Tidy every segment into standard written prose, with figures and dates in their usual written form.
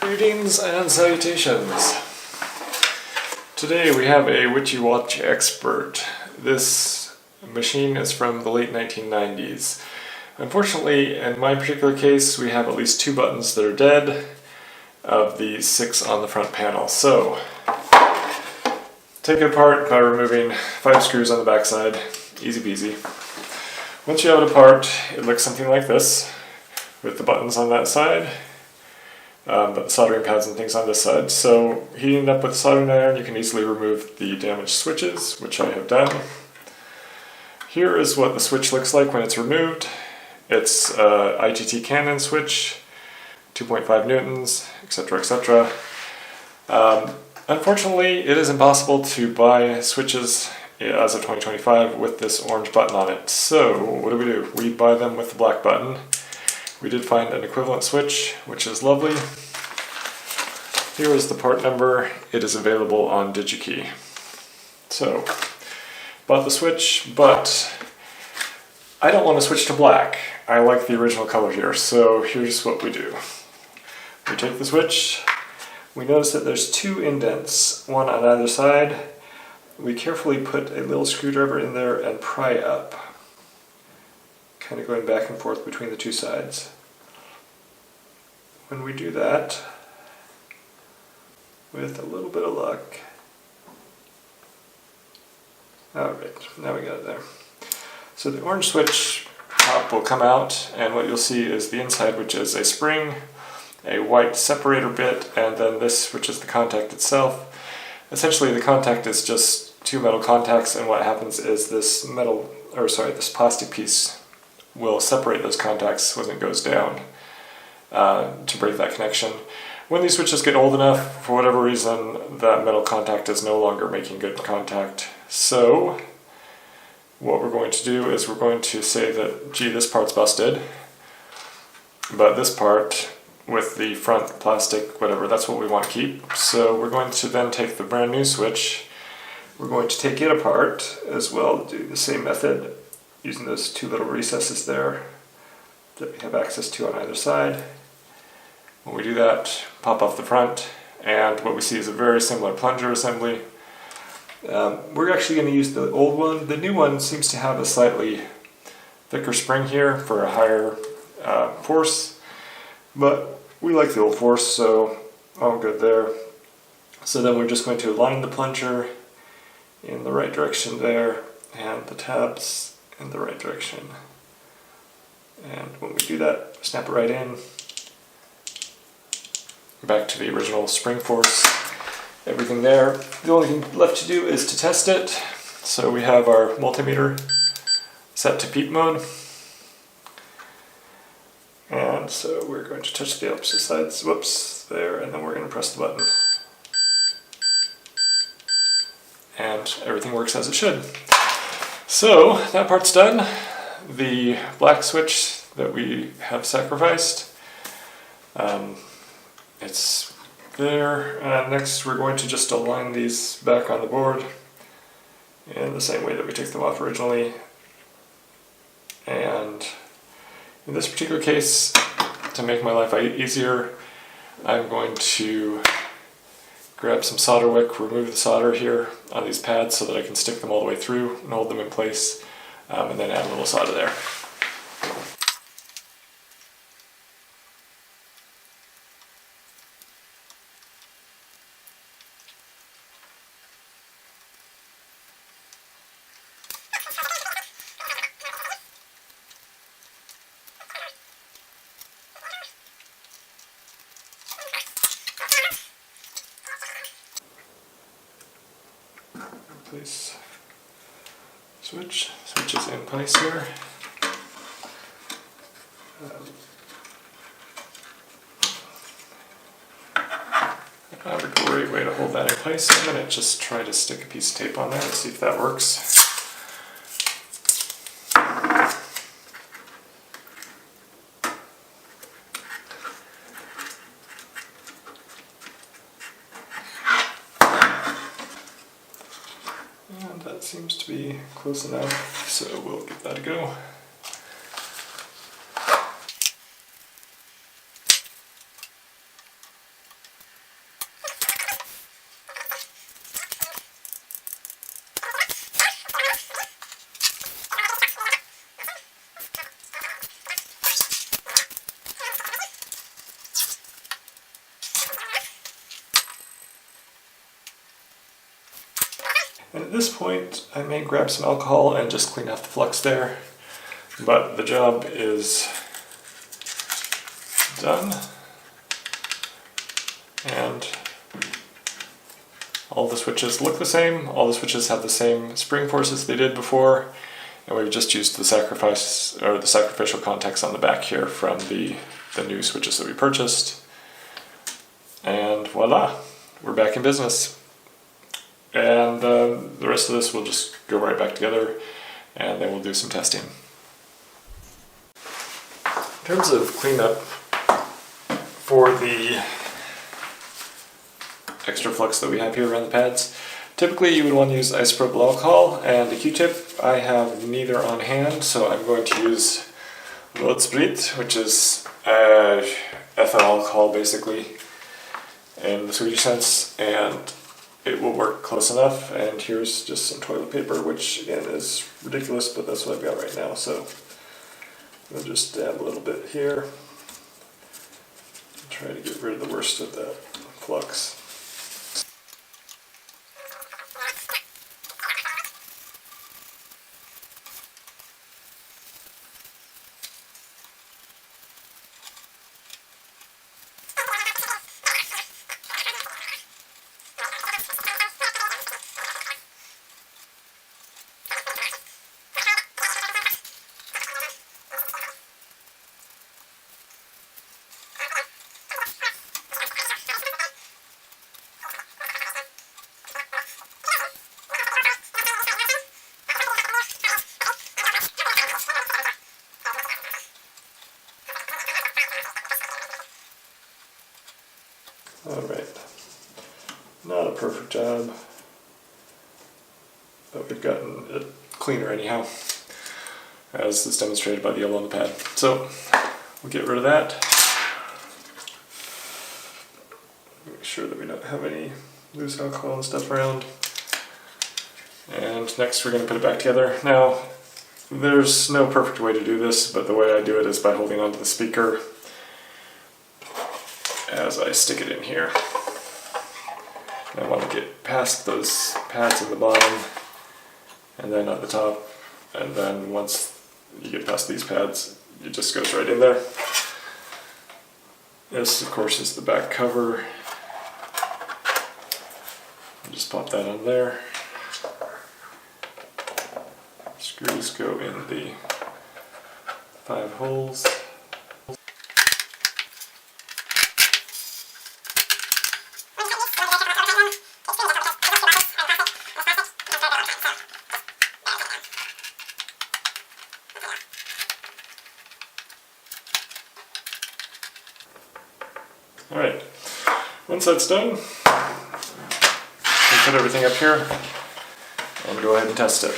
Greetings and salutations. Today we have a Witschi Watch Expert. This machine is from the late 1990s. Unfortunately, in my particular case, we have at least 2 buttons that are dead of the 6 on the front panel. So, take it apart by removing 5 screws on the back side. Easy peasy. Once you have it apart, it looks something like this, with the buttons on that side, but the soldering pads and things on this side. So heating it up with a soldering iron, you can easily remove the damaged switches, which I have done. Here is what the switch looks like when it's removed. It's a ITT Canon switch, 2.5 newtons, etc., etc. Unfortunately, it is impossible to buy switches as of 2025 with this orange button on it. So what do? We buy them with the black button. We did find an equivalent switch, which is lovely. Here is the part number. It is available on DigiKey. So, bought the switch, but I don't want to switch to black. I like the original color here, so here's what we do. We take the switch. We notice that there's 2 indents, one on either side. We carefully put a little screwdriver in there and pry up, kind of going back and forth between the 2 sides. When we do that, with a little bit of luck, alright, now we got it there. So the orange switch top will come out, and what you'll see is the inside, which is a spring, a white separator bit, and then this, which is the contact itself. Essentially, the contact is just 2 metal contacts, and what happens is this this plastic piece will separate those contacts when it goes down to break that connection. When these switches get old enough, for whatever reason, that metal contact is no longer making good contact. So, what we're going to do is we're going to say that, gee, this part's busted, but this part with the front plastic, whatever, that's what we want to keep. So we're going to then take the brand new switch, we're going to take it apart as well, do the same method, using those 2 little recesses there that we have access to on either side. When we do that, pop off the front, and what we see is a very similar plunger assembly. We're actually going to use the old one. The new one seems to have a slightly thicker spring here for a higher force, but we like the old force, so all good there. So then we're just going to align the plunger in the right direction there, and the tabs in the right direction. And when we do that, snap it right in. Back to the original spring force, everything there. The only thing left to do is to test it. So we have our multimeter set to peep mode. And so we're going to touch the opposite sides, whoops, there, and then we're going to press the button. And everything works as it should. So that part's done. The black switch that we have sacrificed, it's there. Next we're going to just align these back on the board in the same way that we took them off originally. And in this particular case, to make my life easier, I'm going to grab some solder wick, remove the solder here on these pads so that I can stick them all the way through and hold them in place, and then add a little solder there. Place switch is in place here. Not a great way to hold that in place. I'm going to just try to stick a piece of tape on there and see if that works. And that seems to be close enough, so we'll give that a go. At this point, I may grab some alcohol and just clean off the flux there, but the job is done, and all the switches look the same, all the switches have the same spring forces they did before, and we've just used the sacrificial contacts on the back here from the new switches that we purchased, and voila, we're back in business. And the rest of this will just go right back together, and then we'll do some testing. In terms of cleanup for the extra flux that we have here around the pads, typically you would want to use isopropyl alcohol and a Q-tip. I have neither on hand, so I'm going to use Witschi, which is ethyl alcohol basically in the Swedish sense, and it will work close enough. And here's just some toilet paper, which again is ridiculous, but that's what I've got right now. So I'll just dab a little bit here and try to get rid of the worst of that flux. Alright, not a perfect job, but we've gotten it cleaner anyhow, as is demonstrated by the yellow on the pad. So we'll get rid of that. Make sure that we don't have any loose alcohol and stuff around. And next we're going to put it back together. Now, there's no perfect way to do this, but the way I do it is by holding onto the speaker as I stick it in here. I want to get past those pads in the bottom and then at the top, and then once you get past these pads, it just goes right in there. This of course is the back cover. Just pop that on there. Screws go in the 5 holes. Alright, once that's done, we put everything up here and go ahead and test it.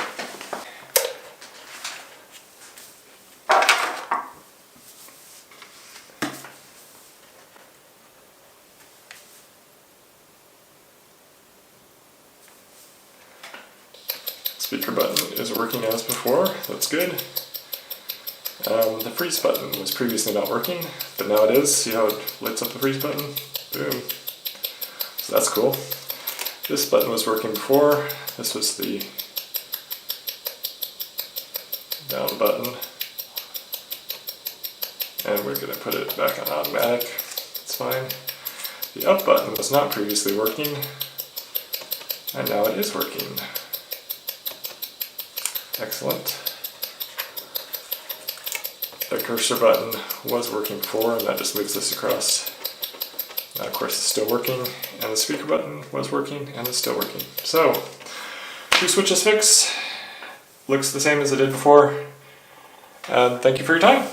Speaker button is working as before, that's good. The freeze button was previously not working, but now it is. See how it lights up the freeze button? Boom. So that's cool. This button was working before. This was the down button. And we're going to put it back on automatic. It's fine. The up button was not previously working, and now it is working. Excellent. The cursor button was working before, and that just moves this across. Now, of course, it's still working, and the speaker button was working, and it's still working. So, 2 switches fix. Looks the same as it did before. And thank you for your time.